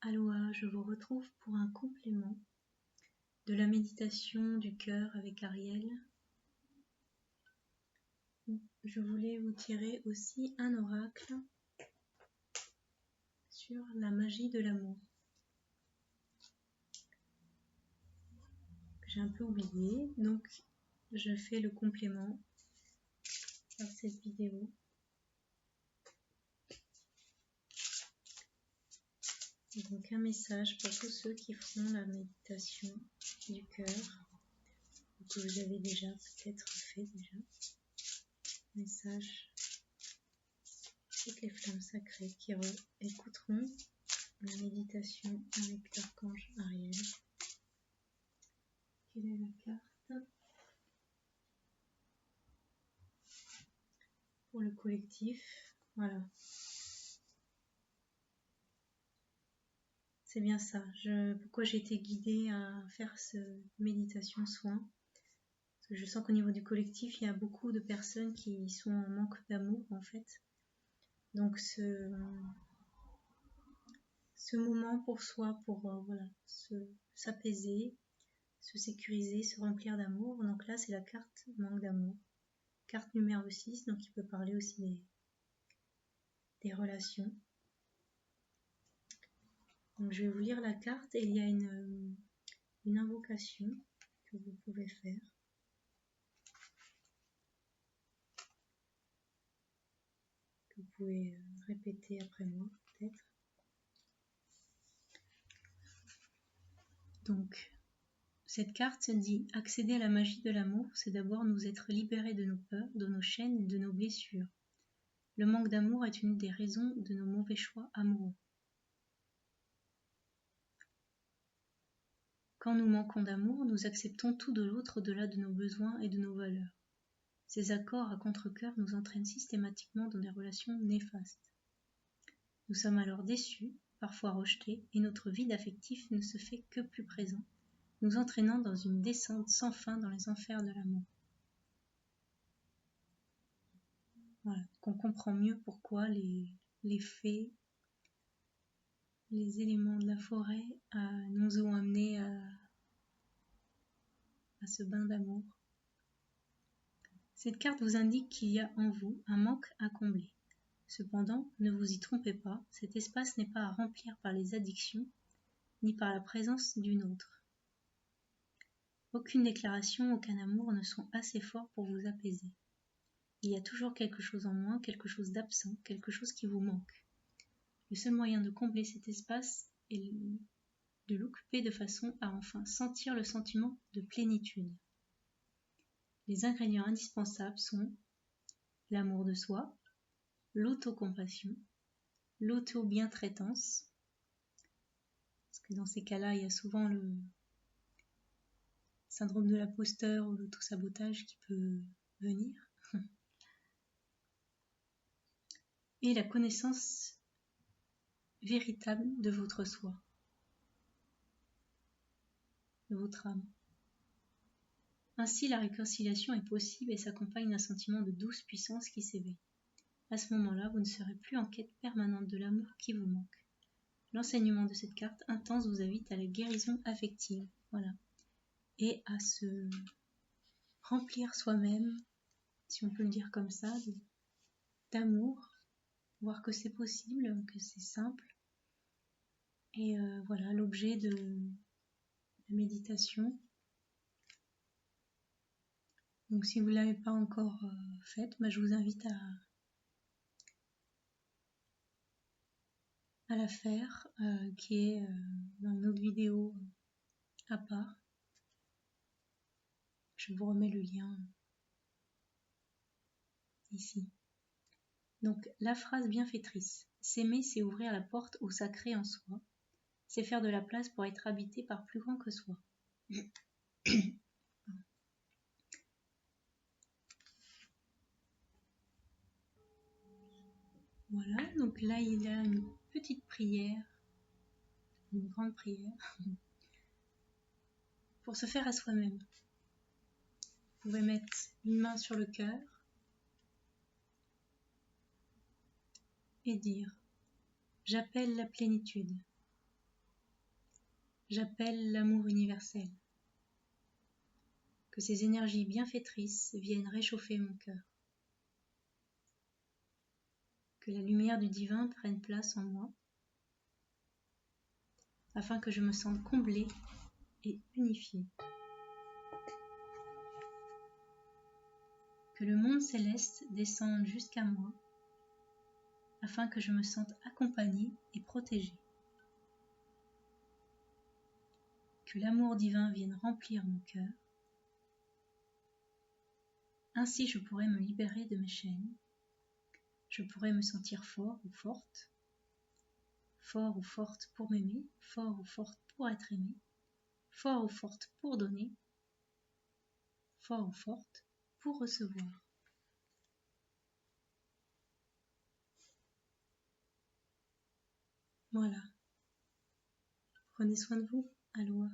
Aloha, je vous retrouve pour un complément de la méditation du cœur avec Ariel. Je voulais vous tirer aussi un oracle sur la magie de l'amour. J'ai un peu oublié, donc je fais le complément par cette vidéo. Donc un message pour tous ceux qui feront la méditation du cœur, ou que vous avez déjà peut-être fait déjà. Message toutes les flammes sacrées qui écouteront la méditation avec l'archange Ariel. Quelle est la carte pour le collectif? Voilà. C'est bien ça. Pourquoi j'ai été guidée à faire cette méditation soin? Parce que je sens qu'au niveau du collectif, il y a beaucoup de personnes qui sont en manque d'amour en fait. Donc ce moment pour soi, pour s'apaiser, se sécuriser, se remplir d'amour. Donc là, c'est la carte manque d'amour. Carte numéro 6, donc il peut parler aussi des relations. Donc je vais vous lire la carte et il y a une invocation que vous pouvez faire. Que vous pouvez répéter après moi peut-être. Donc cette carte dit: accéder à la magie de l'amour, c'est d'abord nous être libérés de nos peurs, de nos chaînes et de nos blessures. Le manque d'amour est une des raisons de nos mauvais choix amoureux. Quand nous manquons d'amour, nous acceptons tout de l'autre au-delà de nos besoins et de nos valeurs. Ces accords à contre-cœur nous entraînent systématiquement dans des relations néfastes. Nous sommes alors déçus, parfois rejetés, et notre vide affectif ne se fait que plus présent, nous entraînant dans une descente sans fin dans les enfers de l'amour. Voilà, qu'on comprend mieux pourquoi les fées, les éléments de la forêt nous ont amenés à ce bain d'amour. Cette carte vous indique qu'il y a en vous un manque à combler. Cependant, ne vous y trompez pas, cet espace n'est pas à remplir par les addictions, ni par la présence d'une autre. Aucune déclaration, aucun amour ne sont assez forts pour vous apaiser. Il y a toujours quelque chose en moins, quelque chose d'absent, quelque chose qui vous manque. Le seul moyen de combler cet espace est de l'occuper de façon à enfin sentir le sentiment de plénitude. Les ingrédients indispensables sont l'amour de soi, l'autocompassion, l'auto-bientraitance, parce que dans ces cas-là, il y a souvent le syndrome de l'imposteur ou l'auto-sabotage qui peut venir, et la connaissance véritable de votre soi, de votre âme. Ainsi, la réconciliation est possible et s'accompagne d'un sentiment de douce puissance qui s'éveille. À ce moment-là, vous ne serez plus en quête permanente de l'amour qui vous manque. L'enseignement de cette carte intense vous invite à la guérison affective, voilà, et à se remplir soi-même, si on peut le dire comme ça, d'amour, voir que c'est possible, que c'est simple. Et voilà l'objet de la méditation. Donc si vous ne l'avez pas encore faite, je vous invite à la faire, qui est dans une autre vidéo à part. Je vous remets le lien ici. Donc la phrase bienfaitrice: s'aimer, c'est ouvrir la porte au sacré en soi, c'est faire de la place pour être habité par plus grand que soi. Voilà, donc là il y a une petite prière, une grande prière, pour se faire à soi-même. Vous pouvez mettre une main sur le cœur et dire: j'appelle la plénitude, J'appelle l'amour universel. Que ces énergies bienfaitrices viennent réchauffer mon cœur. Que la lumière du divin prenne place en moi, afin que je me sente comblée et unifiée. Que le monde céleste descende jusqu'à moi, afin que je me sente accompagnée et protégée. Que l'amour divin vienne remplir mon cœur. Ainsi je pourrai me libérer de mes chaînes. Je pourrai me sentir fort ou forte pour m'aimer, fort ou forte pour être aimée, fort ou forte pour donner, fort ou forte pour recevoir. Voilà. Prenez soin de vous. Aloha.